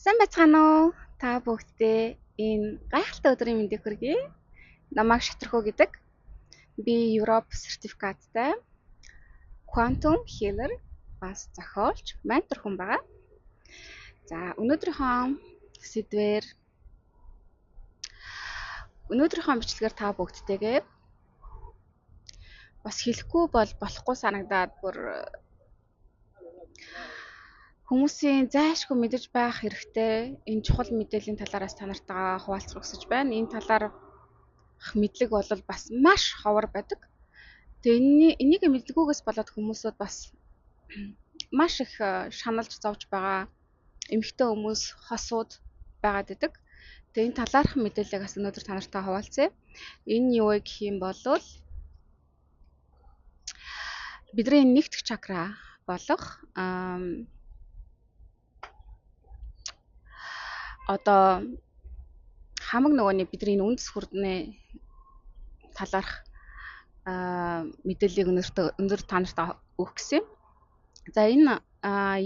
Сайн байцгаана уу? Та бүгдээ энэ гайхалтай өдрийн мэндийг хүргэе. Намайг Шатрхуу гэдэг. Би Европ сертификаттай Quantum Healer бас зохиолч, ментор хүн байгаа. За, өнөөдрийнхөө бичлэгээр та бүгдтэйгээ бас хэлэхгүй болохгүй санагдаад бүр хүмүүсийн зайлшгүй мэдэж байх хэрэгтэй энэ чухал мэдээллийн талаараас та нартайгаа хуваалцах хүсэж байна. Энэ талаар мэдлэг бол бас маш ховор байдаг. Тэгээ энийг мэдлэггүйгээс болоод хүмүүсүүд бас маш их шаналж зовж байгаа эмэгтэй хүмүүс хосууд байгаад идэг. Тэгээ энэ талаарх мэдээллийг бас өнөөдөр та нартай хуваалцъя. Энэ юу вэ гэх юм бол бидний нэгдэх чакра болох одоо хамаг нөгөөний бидний үндэс хүрдний талаарх мэдээллийг өнөөдөр та нартай өгөх гэсэн. За энэ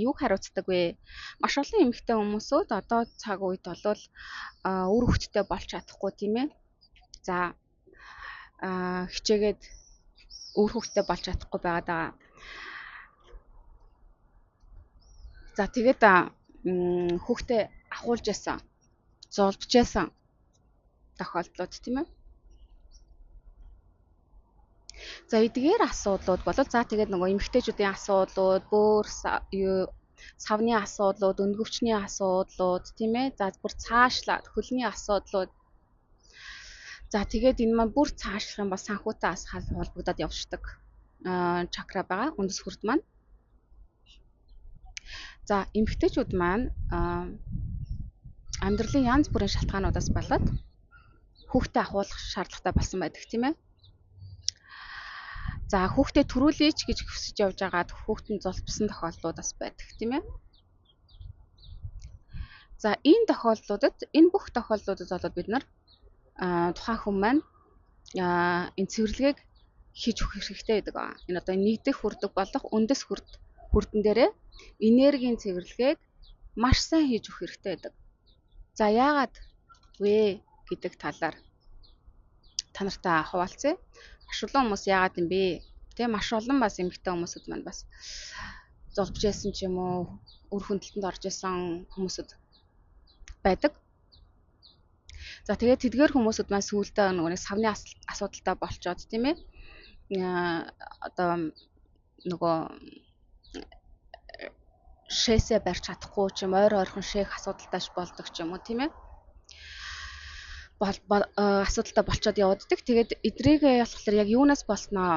юуг хариуцдаг вэ? Маш олон эмэгтэй хүмүүсүүд одоо цаг үед бол үр хөвгттэй болж чадахгүй тийм ээ. За хичээгээд үр хөвгттэй болж чадахгүй байгаад байгаа. За тэгээд хүүхдээ ахуулж ясан, золбож ясан тохиолдлууд тийм ээ. За эдгээр асуудлууд бол за тэгээд нөгөө эмэгтэйчүүдийн асуудлууд, бөөр савны асуудлууд, өндгөвчний асуудлууд тийм ээ. За бүр цаашлаад хөлний асуудлууд. За тэгээд энэ маань бүр цаашлах юм бол санхүүтэй бас холбогдоод явждаг чакра байгаа, үндэс хүрд маань. За эмэгтэйчүүд маань амьдралын янз бүрийн шалтгаануудаас болоод хүүхдээ ахуулах шаардлагатай болсон байдаг тийм ээ. За хүүхдээ төрүүлээч гэж хүсэж явж байгаад хүүхдэн золбсон тохиолдлууд бас байдаг тийм ээ. За энэ бүх тохиолдлуудад болоод бид нар тухайн хүн маань энэ цэвэрлэгийг хийж өгөх хэрэгтэй байдаг аа. Энэ одоо нэгдэх хүрдэг болох үндэс хүрдэн дээрээ энергийн цэвэрлэгийг маш сайн хийж өгөх хэрэгтэй байдаг. За яагаад вэ гэдэг талаар та нартай хуваалцъя. Маш олон хүмүүс яагаад юм бэ? Тэ маш олон бас эмэгтэй хүмүүсүүд маань бас золбож яасан ч юм уу, үр хөндлөлтөнд орж ясан хүмүүсүүд байдаг. За тэгээд тэдгээр хүмүүсүүд маань сүүлдээ нөгөө савны асуудалтай болчоод тийм ээ. Одоо нөгөө шээсээ барьж чадахгүй ч юм ойрхон шээх асуудалтай болдог ч юм уу тийм ээ. Асуудалтай болчоод явагддаг. Тэгээд эдрийг болохоор яг юунаас болсноо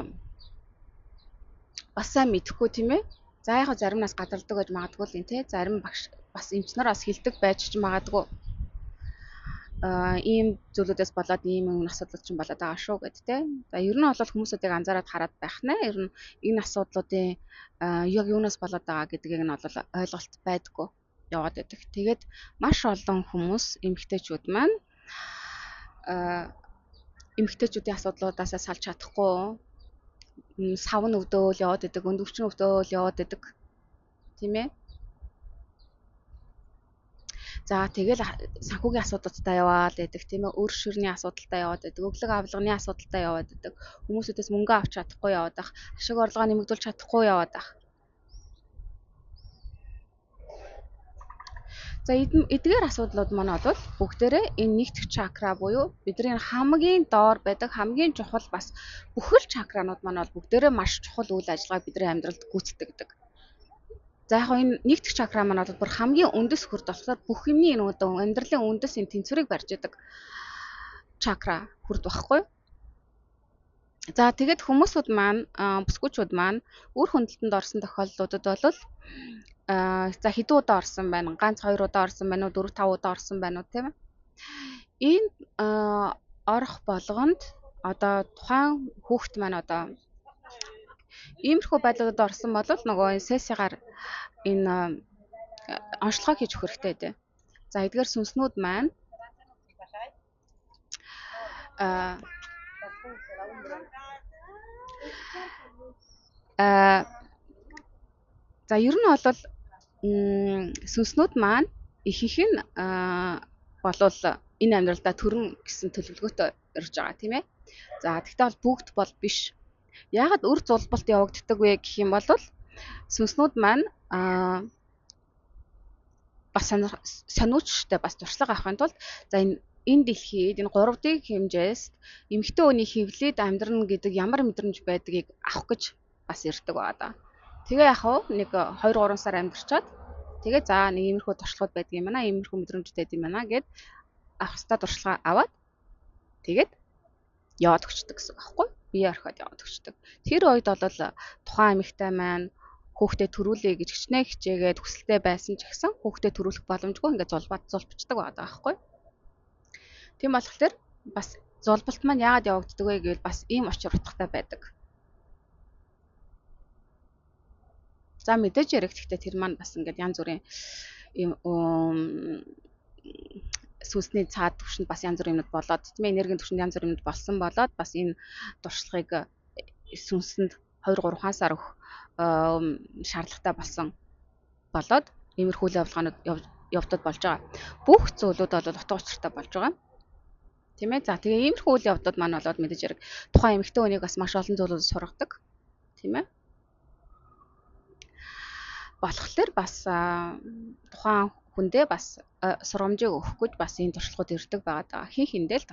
бас сайн мэдэхгүй тийм ээ. За яг заримнаас гадардаг гэж магадгүй л юм тий. Зарим багш бас эмчнэр бас хэлдэг байж ч магадгүй. Ийм зүйлүүдээс болоод ийм асуудал ч болоод байгаа шүү гэд тий. За ер нь бол хүмүүсүүдийг анзаараад хараад байх нэ. Ер нь энэ асуудлуудын яг юунаас болоод байгаа гэдгийг нь бол ойлголт байдаггүй яваад байдаг. Тэгээд маш олон хүмүүс эмэгтэйчүүд маань эмэгтэйчүүдийн асуудлуудаас салж чадахгүй сав нь өвдөөл яваад байдаг, өндөвчин өвдөөл яваад байдаг тийм ээ. За тэгэл санхүүгийн асуудалтай яваад байдаг тийм ээ. Өр ширний асуудалтай яваад байдаг, өглөг авалганы асуудалтай яваад байдаг. Хүмүүсүүдээс мөнгө авч чадахгүй яваад байх, ашиг орлогоо нэмэгдүүлж чадахгүй яваад байх. За эдгээр асуудлууд маань бол бүгдээрээ энэ нэгдэх чакра буюу бидний хамгийн доор байдаг хамгийн чухал бас бүхэл чакранууд маань бол бүгдээрээ маш чухал үйл ажиллагааг бидний амьдралд гүйцэтгэдэг. За яг энэ нэгдэх чакра маань бол бүр хамгийн үндэс хүрд болохоор бүх юмний энэ амьдралын үндэс энэ тэнцвэрийг барьж идэг чакра хүрд багхгүй. За тэгэд хүмүүсүүд маань бүсгүүчүүд маань үр хөндлөлтөнд орсон тохиолдлуудад бол за хэдэн удаа орсон байна? Ганц 2 удаа орсон байна уу? 4 5 удаа орсон байна уу, тийм ээ? Энэ орох болгонд одоо тухайн хүүхэд маань одоо иймэрхүү байдлуудад орсон бол нөгөө сессигаар энэ онцлогоо хийж өгөх хэрэгтэй дээ. За эдгээр сүнснүүд маань за ер нь бол сүнснүүд маань ихэнх нь болвол энэ амьдралдаа төрөн гэсэн төлөвлөгөөтэй ирж байгаа тийм ээ. За тэгтээ бол бүгд бол биш. Яагаад үр зулбалт явагддаг вэ гэх юм бол сүнснүүд маань бас сониучтай бас туршлага авахын тулд за энэ дэлхийд энэ 3D хэмжээс эмэгтэй хүний хөвлөд амьдрна гэдэг ямар мэдрэмж байдгийг авах гэж бас ирдэг байгаа да. Тэгээ яг нэг 2 3 сар амьдарчаад тэгээ за нэг иймэрхүү туршлагууд байдаг юм байна, иймэрхүү мэдрэмжтэй байдаг юм байна гэд авах хэвээр туршлага аваад тэгээд яваад өгчдөг гэсэн үг аахгүй. Бие орхиод яваад өгчдөг. Тэр үед бол тухайн эмэгтэй маань хүүхдээ төрүүлээ гэж хичнээн хичээгээд хүсэлтэй байсан ч гэсэн хүүхдээ төрүүлэх боломжгүй ингээд зулбачдаг байгаа байхгүй. Тийм болохоор бас зулбалт маань яагаад явагддаг вэ гэвэл бас ийм учир утгатай байдаг. За мэдээж ярих гэхдээ тэр маань бас ингээд янз бүрийн сүнсний цаад төвшөнд бас янз бүрийн юмнууд болоод тийм энергийн төвшөнд янз бүрийн юмнууд болсон болоод бас энэ туршлагыг сүнсэнд 2 3 сар өгөх шаардлагатай болсон болоод иймэрхүү явуулгаанууд явагдаад болж байгаа. Бүх зүйлүүд бол утга учиртай болж байгаа. Тийм ээ. За тэгээ иймэрхүү үйл явдууд маань болоод мэдээж хэрэг тухайн эмэгтэй хүнийг бас маш олон зүйлүүд сургадаг. Тийм ээ. Болохоор бас тухайн хүндээ бас сургамжийг өгөх гэж бас энэ туршлагууд ирдэг байгаа даа. Хин хиндэл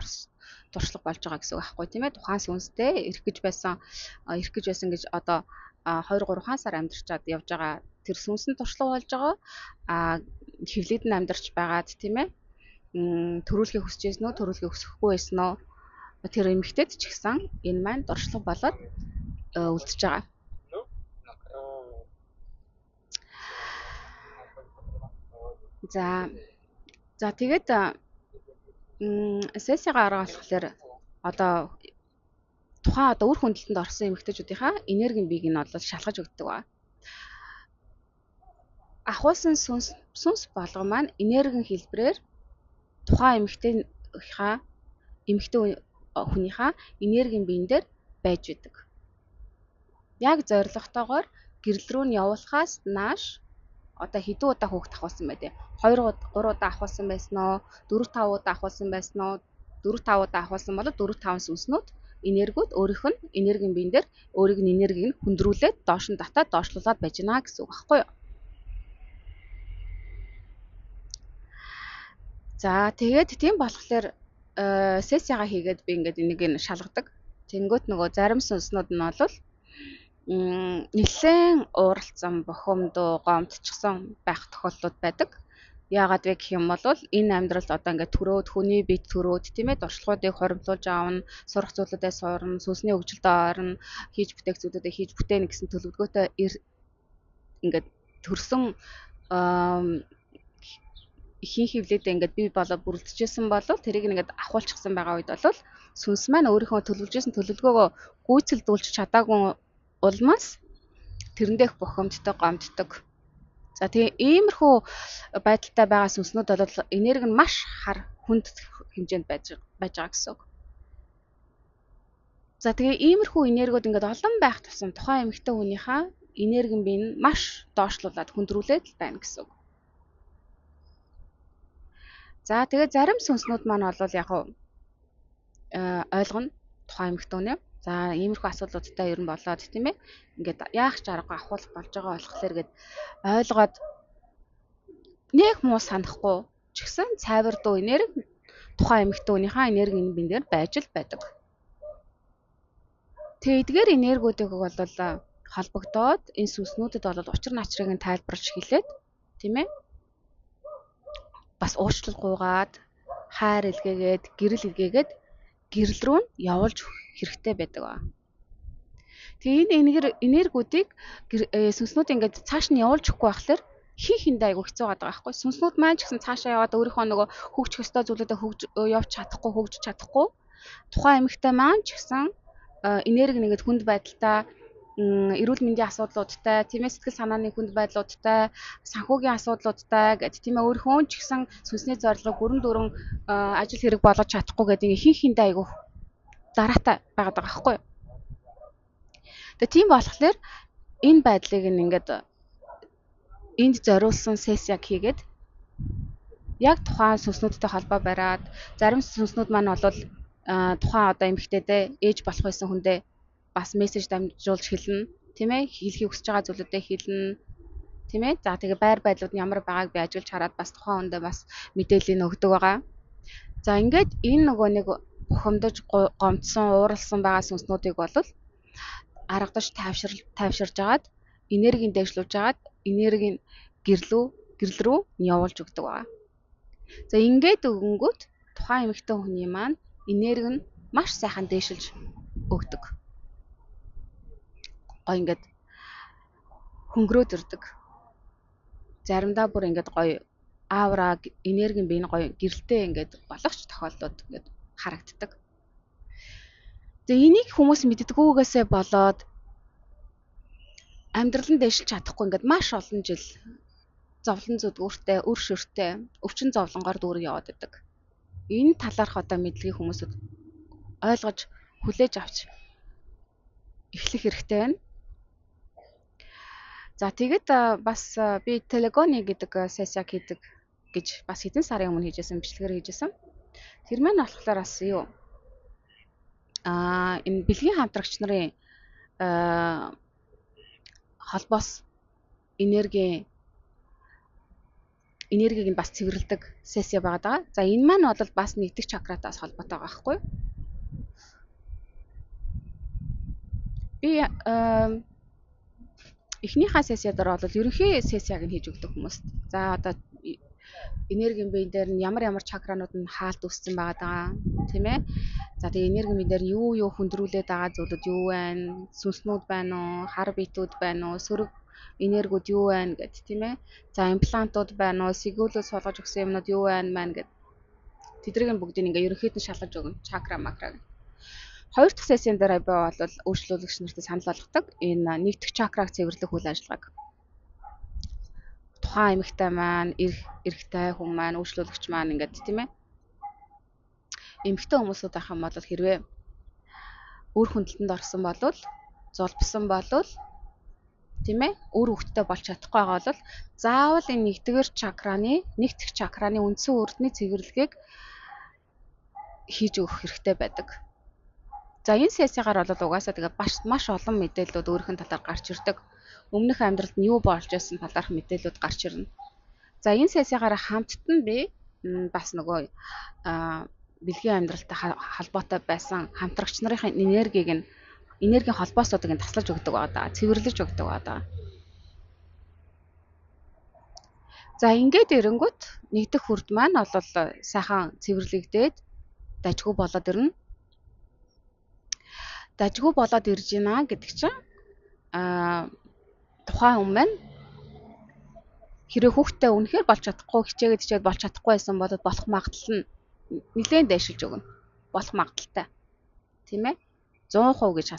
туршлага болж байгаа гэсэн үг байхгүй тийм ээ. Тухайн сүнстэй ирэх гэж байсан гэж одоо 2 3 сар амьдарчаад явж байгаа тэр сүнсэн туршлага болж байгаа. Хевлэд нь амьдарч байгаад тийм ээ. Төрүүлэхийг хүсэж байсан уу, төрүүлэхийг хүсэхгүй байсан уу? Тэр эмэгтэйд ч гэсэн энэ маань туршлага болоод үлдчихэж байгаа. За тэгээд сессига арга болохоор одоо тухайн одоо үр хөндлөлтөнд орсон эмэгтэйчүүдийнхаа энергийн биеийг нь бол шалгаж өгдөг ба. Ахуулсан сүнс болгон маань энергийн хэлбэрээр тухайн эмэгтэй хүнийхээ энергийн биен дээр байж идэг. Яг зорилготойгоор гэрэл рүү нь явуулахаас нааш одоо хэдэн удаа хүүхэд ахуулсан байдэ? 2 3 удаа ахуулсан байсан уу? 4 5 удаа ахуулсан байсан уу? 4 5 удаа ахуулсан бол 4 5 сүнснүүд энергиуд өөрийнх нь энергийн биен дээр өөрийг нь энергийг нь хүндрүүлээд доош нь татаад доошлуулад байж гинэ гэсэн үг байхгүй юу? За тэгээд тийм болохоор сессиага хийгээд би ингээд энийг нь шалгадаг. Тэнгүүт нөгөө зарим сүнснүүд нь бол нэлээд ууралцсан бохомдоо гомдчихсон байх тохиолдлууд байдаг. Яагаад вэ гэх юм бол энэ амьдралд одоо ингээд төрөөд хүний бие төрөөд тийм ээ туршлагуудыг хоримтлуулж аавна, сурах зүйлүүдээ сурна, сүнсний хөгжилдөө орно, хийж бүтээх зүйлүүдээ хийж бүтээнэ гэсэн төлөвлөгөөтэй ингээд төрсөн ихэнх хөвлөдөө ингээд бие болоо бүрэлдэжсэн бол тэрийг ингээд ахуулчихсан байгаа үед бол сүнс маань өөрийнхөө төлөвлөжсэн төлөвлөгөөгөө гүйцэлдүүлж чадаагүй улмаас тэрэндээ бохомддог, гомддог. За тэгээ иймэрхүү байдалтай байгаа сүнснүүд бол энерги нь маш хүнд хэмжээнд байж байгаа гэсэн үг. За тэгээ иймэрхүү энергиуд ингээд олон байх тусам тухайн эмэгтэй хүнийхээ энергийн бие нь маш доошлуулад хүндрүүлээд байна гэсэн үг. За тэгээ зарим сүнснүүд маань бол яг ойлгоно тухайн эмэгтэй хүнээ. За иймэрхүү асуудлуудтай ер нь болоод тийм ээ. Ингээд яах ч аргагүй ахуулах болж байгаа болохоор гээд ойлгоод нэг муу санахгүй ч гэсэн цайвар дуу энерги тухайн эмэгтэй хүнийхээ энергийн бин дээр байж л байдаг. Тэгээ эдгээр энергиудыг бол холбогдоод энэ сүнснүүдэд бол учир начрыг нь тайлбарлаж хэлээд тийм ээ. Бас уучлалгүйгээд хайр илгээгээд гэрэл илгээгээд гэрэл рүү нь явуулж хэрэгтэй байдаг ба. Тэгээ энэ энергиудыг сүнснүүд ингээд цааш нь явуулж өгөхгүй байхлаар хиндэ айгу хэцүү байгаа байхгүй. Сүнснүүд маань ч гэсэн цаашаа яваад өөрийнхөө нөгөө хөгжих ёстой зүйлүүдэд явж чадахгүй, хөгжиж чадахгүй. Тухайн эмэгтэй маань ч гэсэн энерги нэгэд хүнд байдалтай эрүүл мэндийн асуудлуудтай, тийм ээ сэтгэл санааны хүнд байдлуудтай, санхүүгийн асуудлуудтай гэдэг тийм ээ өөрийнхөө ч гэсэн сүнсний зорилгыг бүрэн дүүрэн ажил хэрэг болгож чадахгүй гэдэг хиндэ айгу дараатай байгаад байгаа байхгүй юу. Тэгээ тийм болохоор энэ байдлыг ингээд энд зориулсан сессиаг хийгээд яг тухайн сүнснүүдтэй холбоо бариад зарим сүнснүүд маань бол тухайн одоо эмэгтэйдээ ээж болох байсан хүндээ бас мессеж дамжуулж хэлнэ, тийм ээ? Хэлхийг хүсэж байгаа зүйлүүдээ хэлнэ, тийм ээ? За тэгээ байр байдлууд нь ямар байгааг би ажиглаж хараад бас тухайн хүндээ бас мэдээлэл өгдөг байгаа. За ингээд энэ нөгөө нэг бухимдаж гомдсон, ууралсан байгаа сүнснүүдийг бол аргадаж тайвширж агаад энергийн дэвшлүүлж агаад энергийн гэрэл рүү явуулж өгдөг байгаа. За ингээд өгөнгүүт тухайн эмэгтэй хүний маань энерги нь маш сайхан дээшилж өгдөг. Гоё ингээд хөнгөрөөд ирдэг. Заримдаа бүр ингээд гоё аавра энергийн бие нь гоё гэрэлтэй ингээд болгоч тохиолдод ингээд харагддаг. Тэгээ энийг хүмүүс мэддэггүйгээсээ болоод амьдрал нь дэвшилж чадахгүй ингээд маш олон жил зовлон зүдгүүртэй, үр шөртэй, өвчин зовлонгоор дүүрэн яваад байдаг. Энэ талаарх одоо мэдлэгийг хүмүүсд ойлгож хүлээж авч эхлэх хэрэгтэй байна. За тэгэд бас би телегоны гэдэг сессиаг хийдэг гэж бас хэдэн сарын өмнө хийжсэн бичлэгээр хийжсэн. Тэр маань болохоор бас юу энэ бэлгийн хамтрагч нарын холбоос энергийг нь бас цэвэрлэдэг сессия байгаа. За энэ маань бол бас нэгдэх чакратаас холбоотой байгаа байхгүй юу? Би эхнийхээ сессиадаар бол ерөнхий сессиаг нь хийж өгдөг хүмүүст. За одоо энергийн бие дээр нь ямар чакранууд нь хаалт үүссэн байгаа тийм ээ. За тэгээ энергийн бие дээр юу хөндрүүлээд байгаа зүйлүүд юу байна? Сүнснүүд байна уу? Хар биетүүд байна уу? Сөрөг энергиуд юу байна гэд тийм ээ. За имплантууд байна уу? Сэгүүлүүд суулгаж өгсөн юмнууд юу байна маань гэд тэдрийг бүгдийг ингээ ерөнхийд нь шалгаж өгнө. Чакра макраг. Хоёр дахь сессийн дээр би бол өөрчлөлөгч нартай санал болгодог. Энэ нэгдэх чакраг цэвэрлэх үйл ажиллагааг. Тухайн эмэгтэй маань, эрэгтэй хүн маань, өөрчлөлөгч маань ингээд тийм ээ. Эмэгтэй хүмүүсүүд ах юм бол хэрвээ өөр хүндэлтэнд орсон болвол, золбсон болвол тийм ээ, өөр хөвгттэй болж чадахгүй байгаа бол заавал энэ нэгдэх чакраны үндсэн үрдний цэвэрлэгийг хийж өгөх хэрэгтэй байдаг. За энэ сессигаар бол угаасаа тэгээ маш олон мэдээлэлүүд өөрийнх нь талаар гарч ирдэг. Өмнөх амьдралд нь юу болж байсан талаарх мэдээлэлүүд гарч ирнэ. За энэ сессигаар хамтд нь би бас нөгөө бэлгийн амьдралтай холбоотой байсан хамтрагч нарын энергийн холбоосуудыг нь таслаж өгдөг байгаа, цэвэрлэж өгдөг байгаа. За ингээд эрэнгүүт нэгдэх хүрд маань бол сайхан цэвэрлэгдээд дажгүй болоод ирнэ. Дажгүй болоод ирж байна гэдэг чинь тухайн хүн маань хэрэг хүүхдтэй үнэхээр болж чадахгүй хичээгээд болж чадахгүй байсан бол болох магадлал нь нэлээд дэвшилж өгнө. Болох магадaltaй. Тийм ээ? 100% гэж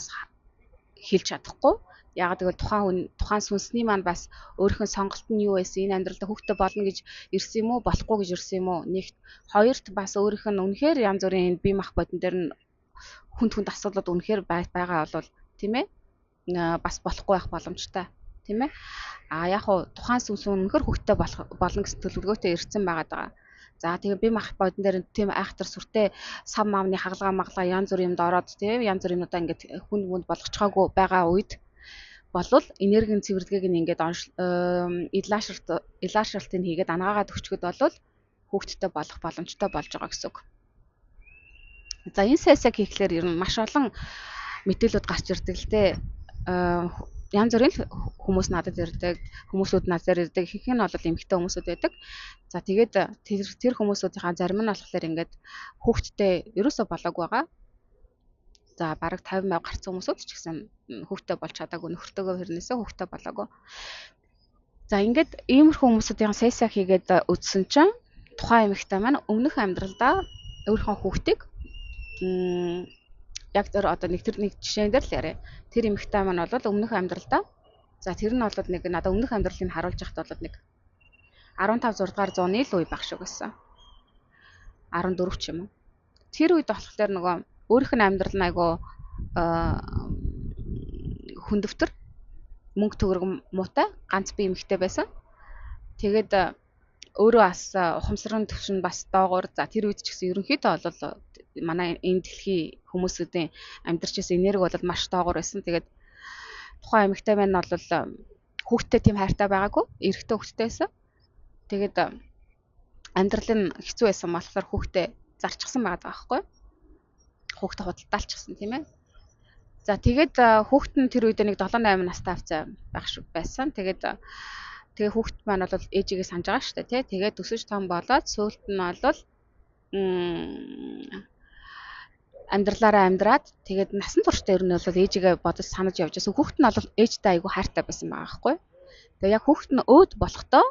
хэлж чадахгүй. Яг тэгвэл тухайн сүнсний маань бас өөрийнхөө сонголт нь юу байсан? Энэ амьдралд хүүхдтэй болно гэж ирсэн юм уу? Болохгүй гэж ирсэн юм уу? Нэгт хоёрт бас өөрийнх нь үнэхээр янз бүрийн бие мах бодон дээр нь хүнд асуудлууд үнэхээр байгаа бол тийм ээ? Бас болохгүй байх боломжтой. Тийм ээ? Яг хуу тухайн сүнс үнэхээр хүүхдтэй болно гэсэн төлөвлөгөөтэй ирсэн байгаа. За тэгээ бие мах бодон дээр тийм айхтар сүртэй сав мавны хагалгаа янз бүр юмд ороод тийм янз бүр юмудаа ингээд хүнд болгочгаагүй байгаа үед болвол энергийн цэвэрлэгийг нь ингээд илаашралтыг хийгээд ангаагаад өчгөд болвол хүүхдтэй болох боломжтой болж байгаа гэсэн үг. За энэ сессиг хийхлээр ер нь маш олон мэдээлэлүүд гарч ирдэг л дээ. Янз бүрийн хүмүүс надад ирдэг, хүмүүсүүд надад ирдэг. Ихэнх нь бол эмэгтэй хүмүүсүүд байдаг. За тэгээд тэр хүмүүсүүдийн зарим нь болохоор ингээд хүүхдтэй ерөөсөө болоогүй байгаа. За бараг 50,000 гарсан хүмүүсүүд ч гэсэн хүүхдтэй болж чадаагүй, нөхөртөөгөө хэрнээсээ хүүхдтэй болоогүй. За ингээд иймэрхүү хүмүүсүүдийн сессиг хийгээд үзсэн чинь тухайн эмэгтэй маань өмнөх амьдралдаа өөрийнхөө хүүхдийг яг тэр одоо нэг жишээн дээр л яриа. Тэр эмэгтэй маань бол өмнөх амьдралдаа за тэр нь бол нэг надад өмнөх амьдралыг харуулж яхад бол нэг 15 6 дугаар зууны л үе баг шүү гэсэн. 14 ч юм уу. Тэр үед болохоор нөгөө өөрийнх нь амьдрал нь айгу хүндөвтөр мөнгө төгрөг муутай ганц бие эмэгтэй байсан. Тэгээд өөрөө бас ухамсарын төвшин бас доогуур. За тэр үед ч гэсэн ерөнхийдөө бол манай энэ дэлхийн хүмүүсүүдийн амьдарч байсан энерги бол маш доогуур байсан. Тэгээд тухайн эмэгтэй маань бол хүүхдтэй тийм хайртай байгаагүй, эрэгтэй хүүхдтэй байсан. Тэгээд амьдрал нь хэцүү байсан болохоор хүүхдээ зарчихсан байгаа байхгүй. Хүүхдээ худалдаалчихсан тийм ээ. За тэгээд хүүхэд нь тэр үед нэг 7-8 настай байх шиг байсан. Тэгээд хүүхэд маань бол ээжигээ санаж байгаа шүү дээ, тий. Тэгээд өсөж том болоод сүүлд нь бол амьдралаараа амьдраад тэгээд насан туршдаа ер нь бол ээжигээ бодож санаж явж байсан. Хүүхэд нь бол ээжтэй айгүй хайртай байсан байгаа байхгүй. Тэгээд яг хүүхэд нь өөд болохдоо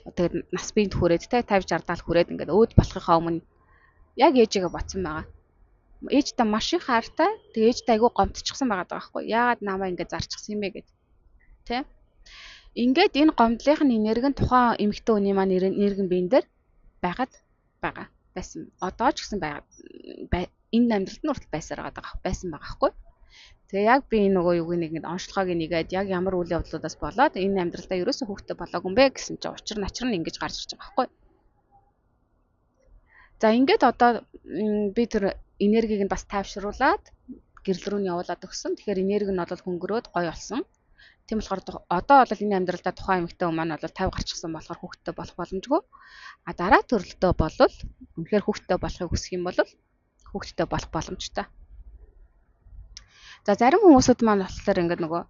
тэгээд нас биед хүрээд тий 50 60 хүрээд ингээд өөд болохынхаа өмнө яг ээжигээ бодсон байгаа. Ээжтэй маш их хайртай. Тэгээд ээжтэй айгүй гомдчихсан байгаа байхгүй. Яагаад намайг ингээд зарчихсан юм бэ гэд. Тэ? Ингээд энэ гомдлынх нь энерги нь тухайн эмэгтэй хүний маань энергийн биен дээр байгаа байсан. Одоо ч гэсэн байгаа. Энэ амьдралд нь хүртэл байсан байгаа байхгүй. Тэгээ яг би энэ нөгөө юуг нэг онцлогоог нэгээд яг ямар үйл явдлуудаас болоод энэ амьдралдаа ерөөсөө хүүхдтэй болоогүй юм бэ гэсэн чинь учир начир нь ингэж гарч ирж байгаа байхгүй. За ингээд одоо би тэр энергийг нь бас тайвшруулад гэрэл рүү нь явуулаад өгсөн. Тэгэхээр энерги нь бол хөнгөрөөд гоё болсон. Тийм болохоор одоо бол энэ амьдралдаа тухайн эмэгтэй хүмүүс маань бол 50 гарчихсан болохоор хүүхдтэй болох боломжгүй. А дараа төрөлтөө болвол үнэхээр хүүхдтэй болохыг хүсэх юм бол хүүхдтэй болох боломжтой. За зарим хүмүүсүүд маань болохоор ингээд нөгөө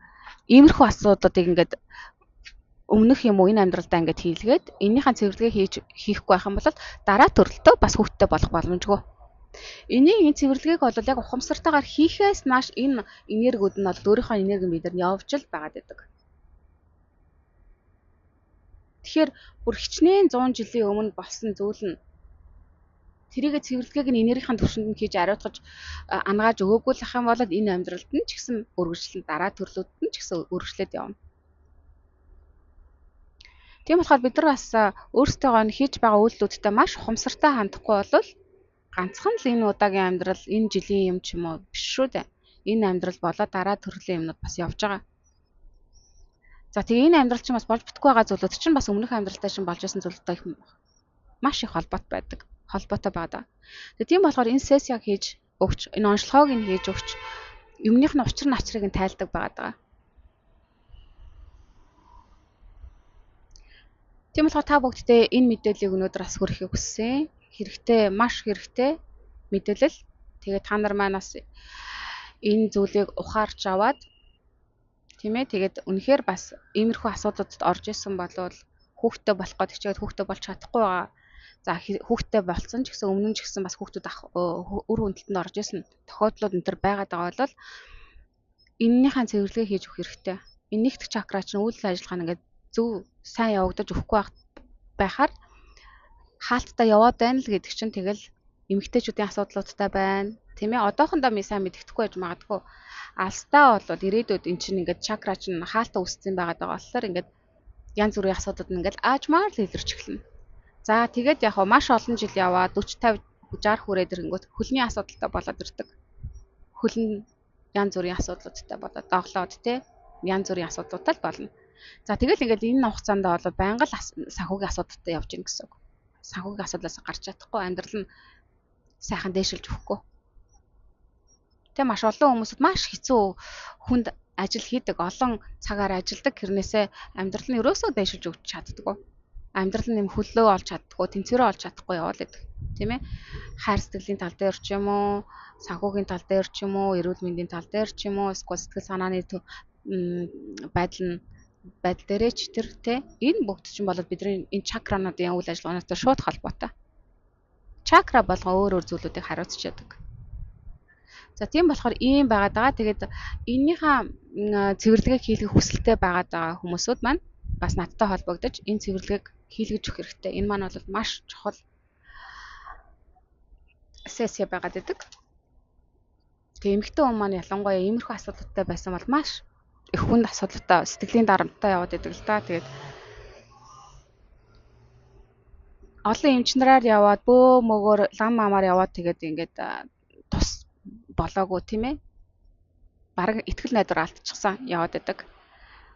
иймэрхүү асуудлуудыг ингээд өмнөх юм уу энэ амьдралдаа ингээд хийлгээд эннийхэн цэвэрлэгээ хийхгүй байх юм бол дараа төрөлтөө бас хүүхдтэй болох боломжгүй. Энэ цэвэрлэгийг бол яг ухамсартайгаар хийхээс нааш энэ энергиуд нь бол өөрийнхөө энерги бидэр явж л байгаад байдаг. Тэгэхээр бүр хичнээн 100 жилийн өмнө болсон зүйл нь тэрийгэ цэвэрлэгийг нь энергийн түвшинд нь хийж ариутгаж ангааж өгөөгүй л ах юм бол энэ амьдралд нь ч гэсэн үргэлжлэн дараа төрлүүд нь ч гэсэн үргэлжлээд явна. Тийм болохоор бид нар бас өөрсдөө хийж байгаа үйлдэлүүдтэй маш ухамсартай хандахгүй бол ганцхан л энэ удаагийн амьдрал, энэ жилийн юм ч юм уу биш шүү дээ. Энэ амьдрал болоод дараа төрлийн юмнууд бас явж байгаа. За тэгээ энэ амьдрал чинь бас болж бүтгүй байгаа зүйлүүд чинь бас өмнөх амьдралтай чинь болж байсан зүйлүүдтэй маш их холбоотой байгаа. Тэгээ тийм болохоор энэ сессийг хийж өгч, энэ онцлогоог нь хийж өгч, юмных нь учир начрыг нь тайлдаг байгаа. Тийм болохоор та бүгдтэй энэ мэдээллийг өнөөдөр бас хүргэхийг хүссэн. Маш хэрэгтэй мэдээлэл. Тэгээ та нар манаас энэ зүйлийг ухаарч аваад тийм ээ тэгээд үнэхээр бас иймэрхүү асуудлуудад орж исэн болвол хүүхдтэй болох гэдэг чигээр хүүхдтэй болж чадахгүй байгаа. За хүүхдтэй болсон ч гэсэн өмнө нь ч гэсэн бас хүүхдүүд үр хөндлөлтөнд орж исэн тохиолдлууд энэ төр байгаад байгаа бол энэнийхэн цэвэрлэгээ хийж өгөх хэрэгтэй. Энэ нэгт чакра чинь үйл ажиллагаа нь ингээд зөв сайн явагдаж өгөхгүй байхаар хаалттай яваад байна л гэдэг чинь тэгэл эмэгтэйчүүдийн асуудлуудтай байна. Тийм ээ одоохондоо ми сайн мэддэхгүй байж магадгүй. Алстаа бол ирээдүйд эн чинь ингээд чакра чинь хаалтаа үүссэн байгаа болохоор ингээд янз бүрийн асуудууд нь ингээд аажмаар л илэрч эхэлнэ. За тэгээд яг маш олон жил яваад 40 50 60 хүрээд ирэнгүүт хөлний асуудалтай болоод ирдэг. Хөл нь янз бүрийн асуудлуудтай болоод доглоод те янз бүрийн асуудлуудтай болно. За тэгэл ингээд энэ хугацаанд бол байнга л санхүүгийн асуудалтай явж гин гэсэн үг. Санхүүгийн асуудлаас гарч чадахгүй амьдрал нь сайхан дээшилж өгөхгүй. Тэ маш олон хүмүүсд маш хэцүү хүнд ажил хийдэг, олон цагаар ажилладаг хэрнээсээ амьдрал нь ерөөсөө дээшилж өгч чаддаггүй. Амьдрал нь юм хөлөө олж чаддаггүй, тэнцвэрээ олж чадахгүй яваад байдаг. Тийм ээ. Хайр сэтгэлийн тал дээр ч юм уу, санхүүгийн тал дээр ч юм уу, эрүүл мэндийн тал дээр ч юм уу, сэтгэл санааны байдал дээрээ ч тэр те энэ бүгд чинь болоод бидний энэ чакрануудын үйл ажиллагаатай шууд холбоотой. Чакра болгон өөр зүйлүүдийг хариуцж яадаг. За тийм болохоор ийм байгаад байгаа. Тэгээд эннийхээ цэвэрлэгийг хийлгэх хүсэлтэй байгаа хүмүүсүүд маань бас надтай холбогдож энэ цэвэрлэгийг хийлгэж өгөх хэрэгтэй. Энэ маань бол маш чухал сессия байгаад байдаг. Тэгээд эмэгтэй хүмүүс маань ялангуяа иймэрхүү асуудалтай байсан бол маш их хүнд асуудалтай сэтгэлийн дарамттай яваад байдаг л да. Тэгээд олон эмчнэрээр яваад бөө мөгөөр лам мамаар яваад тэгээд ингээд тус болоогүй тийм ээ. Бараг итгэл найдвар алдчихсан яваад байдаг.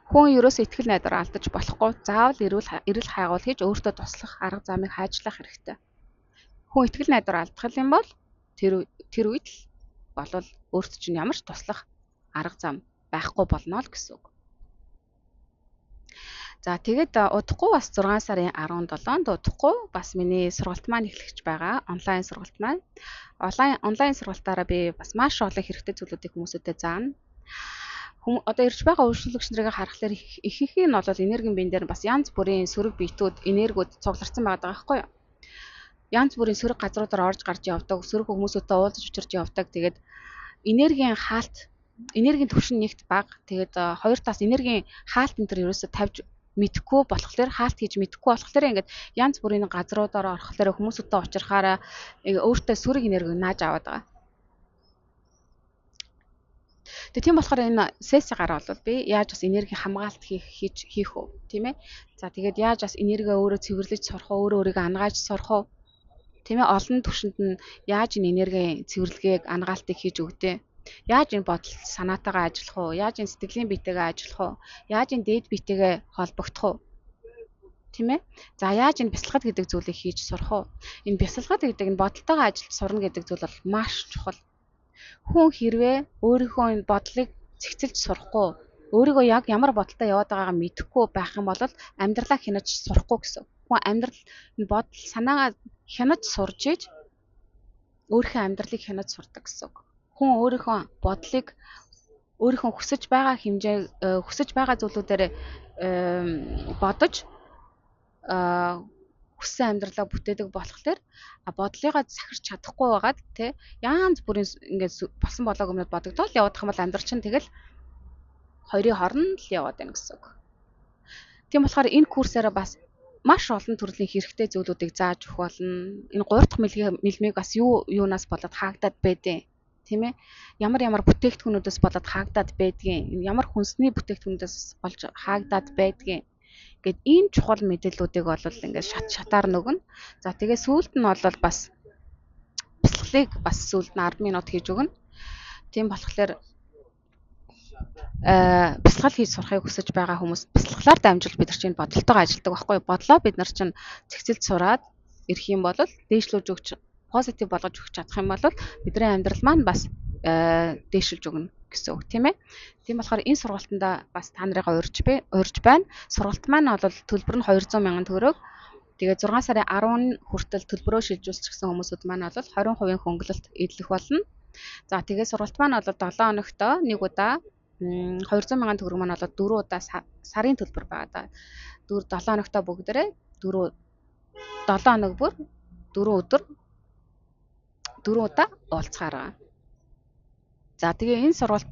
Хүн ерөөсөө итгэл найдвар алдаж болохгүй. Заавал эрүүл хайгуул хийж өөртөө туслах арга замыг хайжлах хэрэгтэй. Хүн итгэл найдвар алдах юм бол тэр үед л болвол өөрт чинь ямар ч туслах арга зам байхгүй болно л гэсэн үг. За тэгээд удахгүй бас 6 сарын 17-нд удахгүй бас миний сургалт маань эхлэж байгаа. Онлайн сургалт маань. Онлайн сургалтаараа би бас маш олон хэрэгтэй зүйлүүдийг хүмүүсүүдэд заана. Одоо ирж байгаа үйлчлүүлэгч нарыг харахаар ихэнх нь бол энергийн биен дээр бас янз бүрийн сөрөг биетүүд, энергиуд цугларсан байгаа байхгүй юу? Янз бүрийн сөрөг газруудаар орж гарч явдаг, сөрөг хүмүүсүүдтэй уулзаж учирч явдаг. Тэгээд энергийн түвшин нэгт бага. Тэгээд хоёр тас энергийн хаалт энэ төр ерөөсө тавьж мэдхгүй болохоор хаалт хийж мэдхгүй болохоор ингээд янз бүрийн газруудаар орохлоор хүмүүсүүдтэй уулзрахаараа өөртөө сөрөг энерги нааж аваад байгаа. Тэгээ тийм болохоор энэ сессигаар бол би яаж бас энерги хамгаалт хийх үү, тийм ээ? За тэгээд яаж бас энерги өөрөө цэвэрлэж сурах уу, өөрийгөө ангааж сурах уу? Тийм ээ, олон түвшинд нь яаж энэ энергийн цэвэрлэгийг, ангаалтыг хийж өгдөө? Яаж энэ бодол санаатайгаа ажиллах уу? Яаж энэ сэтгэлийн биетэйгээ ажиллах уу? Яаж энэ дээд биетэйгээ холбогдох уу? Тийм ээ? За яаж энэ бясалгал гэдэг зүйлийг хийж сурах уу? Энэ бясалгал гэдэг нь бодолтойгоо ажиллаж сурна гэдэг зүйл бол маш чухал. Хүн хэрвээ өөрийнхөө энэ бодлыг цэгцэлж сурахгүй, өөрийгөө яг ямар бодолтой яваад байгаагаа мэдэхгүй байх юм бол амьдралаа хянаж сурахгүй гэсэн. Хүн амьдрал энэ бодол санаагаа хянаж сурж иж өөрийнхөө амьдралыг хянаж сурдаг гэсэн. Хүн өөрийнхөө бодлыг өөрийнхөө хүсэж байгаа зүйлүүдээр бодож хүссэн амьдралаа бүтээдэг болохоор бодлыгаа сахирч чадахгүй байгаад тий янз бүрийн ингээд болсон болоог өмнөд бодогдол явах юм бол амьдрал чинь тэгэл хоёрын хооронд л яваад байна гэсэн үг. Тийм болохоор энэ курсаараа бас маш олон төрлийн хэрэгтэй зүйлүүдийг зааж өгөх болно. Энэ 3 дахь мэлмиг бас юунаас болоод хаагдаад байдیں۔ Тийм ээ. Ямар бүтээгдэхүүнүүдээс болоод хаагдаад байдгийг, ямар хүнсний бүтээгдэхүүнүүдээс болж хаагдаад байдгийг. Гэт энэ чухал мэдээллүүдийг бол ингээд шатаар нөгнө. За тэгээ сүүлд нь бол бас бясалгалыг бас сүүлд нь 10 минут хийж өгнө. Тийм болохоор бясалгал хийж сурахыг хүсэж байгаа хүмүүс бясалгалаар дамжуулж бид нар чинь бодолтойгоо ажилладаг байхгүй юу? Бодлоо бид нар чинь цэгцэлж сураад ирэх юм бол дээшлүүлж өгч позитив болгож өгч чадах юм бол бидний амьдрал маань бас дээшилж өгнө гэсэн үг тийм ээ. Тийм болохоор энэ сургалтанда бас та нарыгаа урьж байна. Сургалт маань бол төлбөр нь 200 мянган төгрөг. Тэгээ 6 сарын 10 хүртэл төлбөрөө шилжүүлчихсэн хүмүүсүүд маань бол 20% хөнгөлөлт эдлэх болно. За тэгээ сургалт маань бол 7 хоногт нэг удаа 200 мянган төгрөг маань бол 4 удаа сарын төлбөр байгаа да. 7 хоногт бүгдээрээ 7 хоног бүр 4 өдөр 4 удаа уулзгаар байгаа. За тэгээ энэ сургалт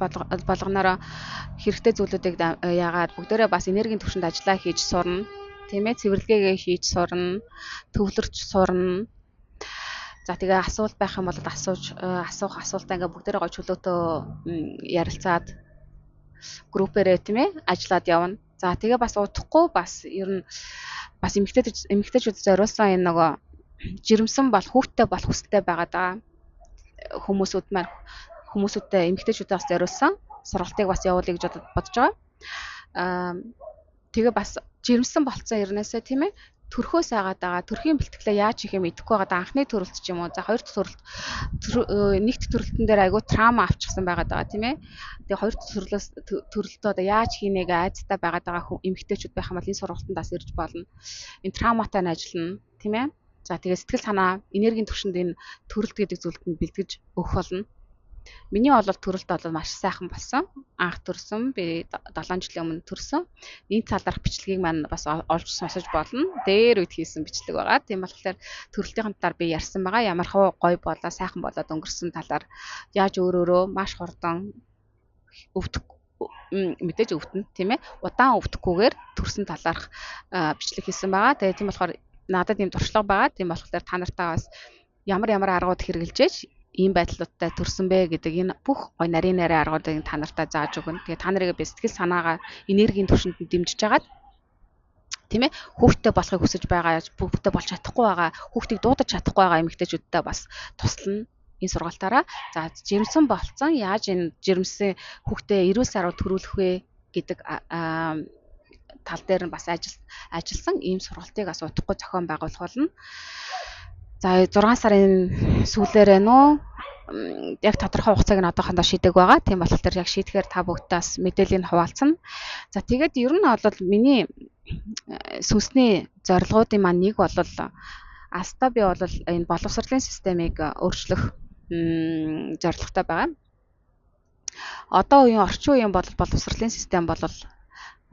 болгоноор хэрэгтэй зүйлүүдийг яагаад бүгдээрээ бас энергийн түвшинд ажиллаа хийж сурна. Тийм ээ, цэвэрлэгээгээ хийж сурна, төвлөрч сурна. За тэгээ асуулт байх юм бол асуух асуултаа ингээ бүгдээрээ гой чөлөөтөө ярилцаад группээрээ тийм ээ ажиллаад явна. За тэгээ бас удахгүй бас ер нь бас эмэгтэйчүүд зориулсан энэ нөгөө жирэмсэн бол хүүхдтэй болох хүсэлтэй байгаа даа. Хүмүүсүүдтэй эмэгтэйчүүдээс зориулсан сургалтыг бас явуулъя гэж бодож байгаа. Тэгээ бас жирэмсэн болцсон ирнээсээ тийм ээ төрхөөс айгаад байгаа. Төрхийн бэлтгэлээ яаж хийх юм мэдэхгүй байгаа. Анхны төрөлт ч юм уу. За хоёр дахь төрөлт нэгд төрөлтөн дээр айгүй траума авчихсан байгаа даа тийм ээ. Тэгээ хоёр дахь төрөлтөө одоо яаж хийнэгээ айцтай байгаа эмэгтэйчүүд байх юм бол энэ сургалтандаас ирж болно. Энэ трауматай нь ажиллана тийм ээ. За тэгээ сэтгэл санаа, энергийн түвшинд энэ төрөлт гэдэг зүйлд нь бэлтгэж өгөх болно. Миний бол төрөлт бол маш сайхан болсон. Анх төрсөн. Би 7 жилийн өмнө төрсөн. Энэ талаарх бичлэгийг маань бас олж сонсож болно. Дээр үед хийсэн бичлэг байгаа. Тийм болохоор төрөлтийн талаар би ярьсан байгаа. Ямар гоё болоо, сайхан болоод өнгөрсөн талаар яаж өөрөөрөө маш хурдан мэдээж өвдөн, тийм ээ. Удаан өвдөхгүйгээр төрсөн талаарх бичлэг хийсэн байгаа. Тэгээ тийм болохоор надад ийм туршлага байгаа. Тийм болохоор та нартаа бас ямар аргууд хэрэгжилж ийм байдлуудтай төрсөн бэ гэдэг энэ бүх гой нарийн аргуудыг та нартаа зааж өгнө. Тэгээ та нарыг би сэтгэл санаагаа энергийн түвшинд дэмжиж агаад тийм ээ хүүхдтэй болохыг хүсэж байгаа, хүүхдтэй болж чадахгүй байгаа, хүүхдийг дуудаж чадахгүй байгаа эмэгтэйчүүдтэй бас туслана энэ сургалтаараа. За жирэмсэн болцсон яаж энэ жирэмсэн хүүхдээ эрүүл сайруу төрүүлэх вэ? гэдэг тал дээр нь бас ажилласан ийм сургалтыг бас удахгүй зохион байгуулах болно. За 6 сарын сүүлээр нөө яг тодорхой хугацааг нь одоохондоо шийдэг байгаа. Тийм болохоор яг шийдэхээр та бүгдээс мэдээллийг хуваалцсан. За тэгээд ер нь бол миний сүнсний зорилгоудын маань нэг бол Asta би бол энэ боловсролын системийг өөрчлөх зорилготой байгаа. Одоо үеийн орчин үеийн боловсролын систем бол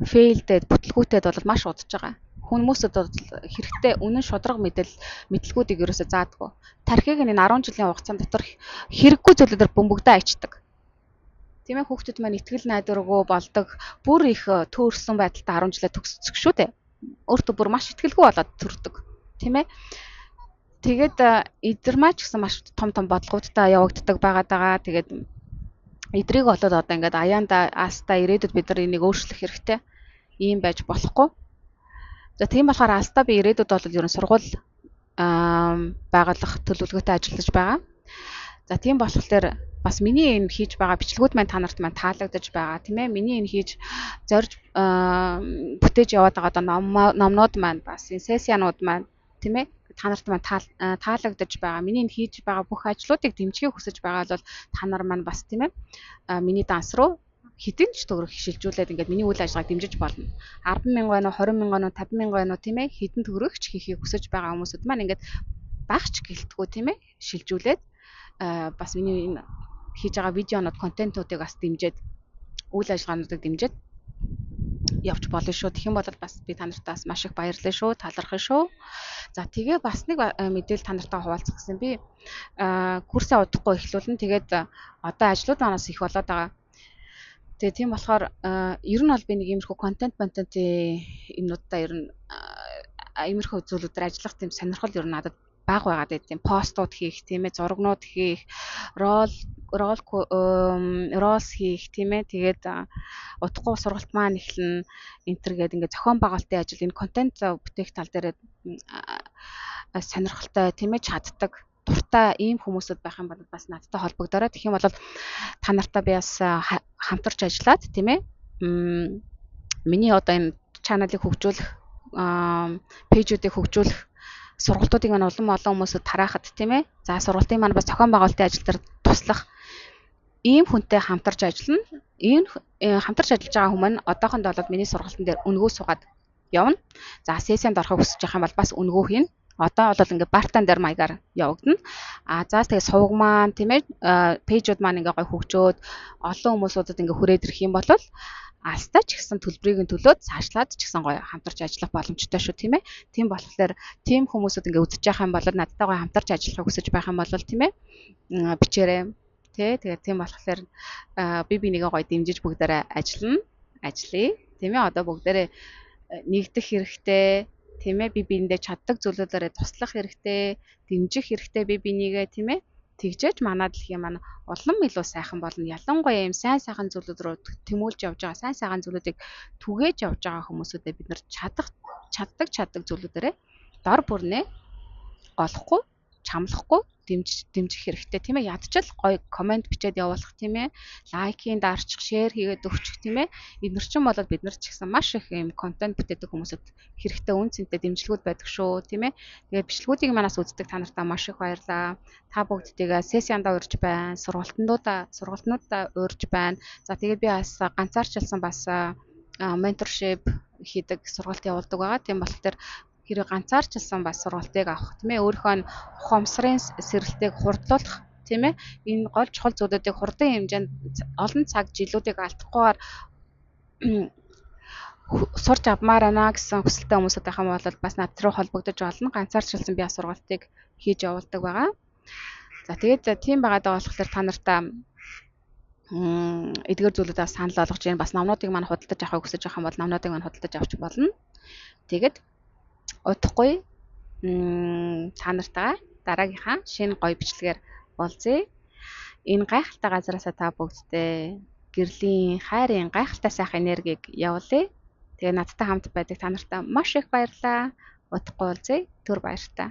фейлдэд, бүтлгүүтэд бол маш удаж байгаа. Хүмүүсд бол хэрэгтэй үнэн шударга мэдлгүүдийг ерөөсөө заадаггүй. Тархийг энэ 10 жилийн хугацаанд дотор хэрэггүй зүйлүүдээр бөмбөгдөө ачдаг. Тийм ээ, хүүхдүүд маань итгэл найдваргүй болдог, бүр их төөрсөн байдалтай 10 жилээ төгсчих шүү дээ. Өөртөө бүр маш итгэлгүй болоод төрдөг. Тийм ээ. Тэгээд эдгэрмаа ч гэсэн маш том бодлогуудтай явагддаг байгаа. Тэгээд эдрийг болоод одоо ингээд аяанда Asta ирээдүйд бид нар энийг өөрчлөх хэрэгтэй. Ийм байж болохгүй. За тийм болохоор Asta би ирээдүйд бол ер нь сургууль байгуулах төлөвлөгөөтэй ажиллаж байгаа. За тийм болохоор бас миний энэ хийж байгаа бичлэгүүд маань та нарт маань таалагдаж байгаа тийм ээ. Миний энэ хийж зорж бүтээж яваад байгаа одоо номнууд маань бас энэ сессианууд маань тийм ээ та нарт маань таалагдаж байгаа. Миний энэ хийж байгаа бүх ажлуудыг дэмжихийг хүсэж байгаа бол та нар маань бас тийм ээ миний данс руу хэдэн ч төгрөг шилжүүлээд ингээд миний үйл ажиллагааг дэмжиж болно. 10,000 байна уу, 20,000 байна уу, 50,000 байна уу тийм ээ хэдэн төгрөгч хийхийг хүсэж байгаа хүмүүсүүд маань ингээд багч гэлтгүү тийм ээ шилжүүлээд бас миний энэ хийж байгаа видеонууд, контентуудыг бас дэмжиж үйл ажиллагаануудыг дэмжиж явж болно шүү. Тэгэх юм бол бас би та нартаас маш их баярлалаа шүү. Талархсан шүү. За тэгээ бас нэг мэдээлэл та нартай хуваалцах гэсэн би курсаа удахгүй эхлүүлнэ. Тэгээд одоо ажлууд манаас их болоод байгаа. Тэгээ тийм болохоор ер нь бол би нэг иймэрхүү контентын юмнуудаа ер нь иймэрхүү зүйлүүдээр ажиллах тийм сонирхол ер нь надад бага байгаад байт. Тийм постууд хийх, тийм ээ зурагнууд хийх, ролс хийх, тийм ээ тэгээд удахгүй сургалт маань эхлэн энтер гээд ингээд зохион байгуулалтын ажил энэ контент бүтээх тал дээр сонирхолтой тийм ээ чаддаг дуртай ийм хүмүүсүүд байх юм бол бас надтай холбогдорой. Тэгэх юм бол та нартай би бас хамтарч ажиллаад тийм ээ миний одоо энэ чаналыг хөгжүүлэх пэйжүүдийг хөгжүүлэх сургалтуудыг маань олон хүмүүсд тараахад тийм ээ за сургалтын маань бас зохион байгуулалтын ажил дээр туслах ийм хүнтэй хамтарч ажиллана. Энэ хамтарч ажиллаж байгаа хүмүүс нь одоохондоо бол миний сургалтын дээр өнгөө суугаад явна. За сессианд орохыг хүсэж байгаа юм бол бас өнгөө хийн. Одоо бол ингээд бартан дээр маягаар явагдана. За тэгээ сувг маань тийм ээ пэйжүүд маань ингээд гой хөгжөөд олон хүмүүсүүдэд ингээд хүрээд ирэх юм бол Asta ч гэсэн төлбөрийг нь төлөөд цаашлаад ч гэсэн гоё хамтарч ажиллах боломжтой шүү тийм ээ. Тийм болохоор тийм хүмүүсүүд ингээд үзэж явах юм бол надтай гоё хамтарч ажиллахыг хүсэж байх юм бол тийм ээ бичээрэй. Тэгээд тийм болохоор би нэгээ гоё дэмжиж бүгдээрээ ажиллая. Тийм ээ одоо бүгдээрээ нэгдэх хэрэгтэй. Тийм ээ би биендээ чаддаг зүйлүүдээрээ туслах хэрэгтэй, дэмжих хэрэгтэй би бинийгээ тийм ээ. Тэгжээж манай дэлхийн маань улам илүү сайхан болно. Ялангуяа ийм сайн зүйлүүд рүү тэмүүлж явж байгаа, сайн зүйлүүдийг түгээж явж байгаа хүмүүсүүдэд бид нар чаддаг зүйлүүдээрээ дор бүрнээ олохгүй, чамлахгүй дэмжих хэрэгтэй тийм ээ. Ядчил гоё комент бичээд явуулах тийм ээ. Лайкийн дарчих, шеэр хийгээд өгчих тийм ээ. Эдгээр чинь болоод бид нар ч гэсэн маш их юм контент бүтээдэг хүмүүсд хэрэгтэй үн цэнтэй дэмжлэгүүд байдаг шүү тийм ээ. Тэгээд бичлэгүүдийг манаас үздэг та нартаа маш их баярлалаа. Та бүгдтэйгээ сессиандаа урьж байна, сургалтнуудаа урьж байна. За тэгээд би бас ганцаарчлсан бас менторшип хийдэг сургалт явуулдаг байгаа. Тийм болохоор хэрэг ганцаарчлсан бас сургалтыг авах тийм ээ өөрийнхөө ухамсарын сэрэлтийг хурдлуулах тийм ээ энэ гол чухал зүйлүүдийг хурдан хэмжээнд олон цаг жилүүдийг алдахгүйгээр сурч авмаар байна гэсэн хүсэлтэй хүмүүсүүд байх юм бол бас над руу холбогдож олно ганцаарчлсан би сургалтыг хийж явуулдаг байгаа. За тэгээд тийм байгаад байгаа болохоор та нартаа эдгээр зүйлүүдээс санал болгож байна. Бас номнуудыг маань худалдаж авахыг хүсэж байгаа юм бол номнуудыг маань худалдаж авч болно. Тэгээд удахгүй та нартаа дараагийнхаа шинэ гоё бичлэгээр уулзъя. Энэ гайхалтай газараасаа та бүгдтэй гэрлийн хайрын гайхалтай сайхан энергийг явуулъя. Тэгээ надтай хамт байдаг та нартаа маш их баярлалаа. Удахгүй уулзъя. Түр баяртай.